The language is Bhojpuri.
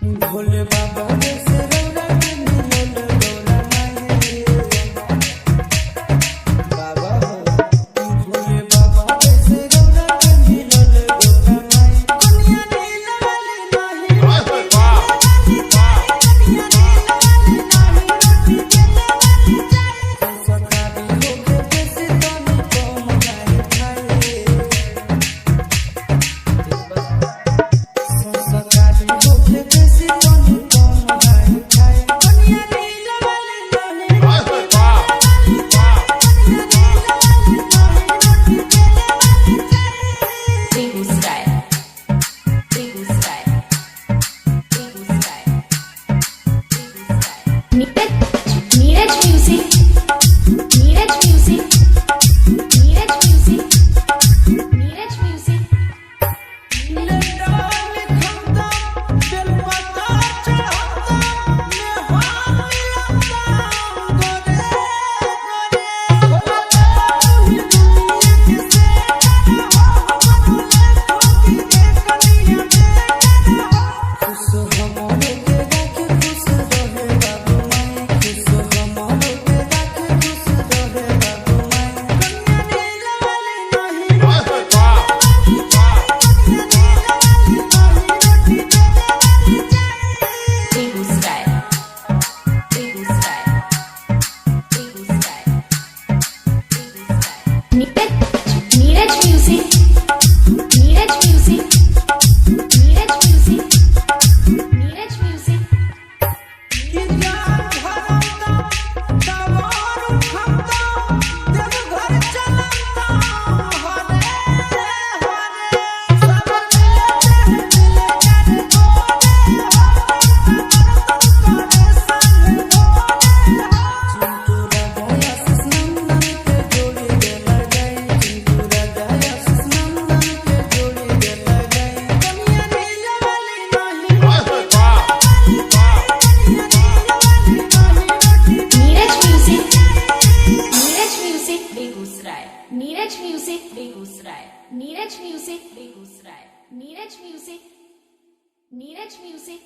भोले बाबा से रौरा के मिलल गौरा माई बाबा हो। भोले बाबा से रौरा के मिलल गौरा माई कन्या नील वाली नाही रोटी सरकारी होके बेसी तनी कम गाय खाए सरकारी होके बेसी तनी कम गाय खाए कन्या नील वाली नाही Tribu style, Tribu style, Tribu style, Tribu style. Neeraj music, Neeraj music, Neeraj music, Neeraj music. लेटा में खमता बेल पत्ता चढ़ता मैं हाथ लगा गोरे गोरे ही दुनिया के से खुश हमरो के राखे खुश रहे बाबू माई खुश हमरो के राखे खुश रहे बाबू माई कन्या नील वाली नाही Tribu style, Tribu style, Tribu style, Tribu style. Neeraj music, Neeraj music, Neeraj music, Neeraj music. किया भरता तवार उठता देव घर चलता हरे हरे सब मिले मिले कर गोरे करे संग गोरे चिंतूरा दया स्नंदन के जोड़ी दे लगाई चिंतूरा दया स्नंदन के जोड़ी दे लगाई कन्या नील वाली नाही Neeraj music, Neeraj music, Begusrai. Neeraj music, Begusrai. Neeraj music, Begusrai. Neeraj music, Neeraj music.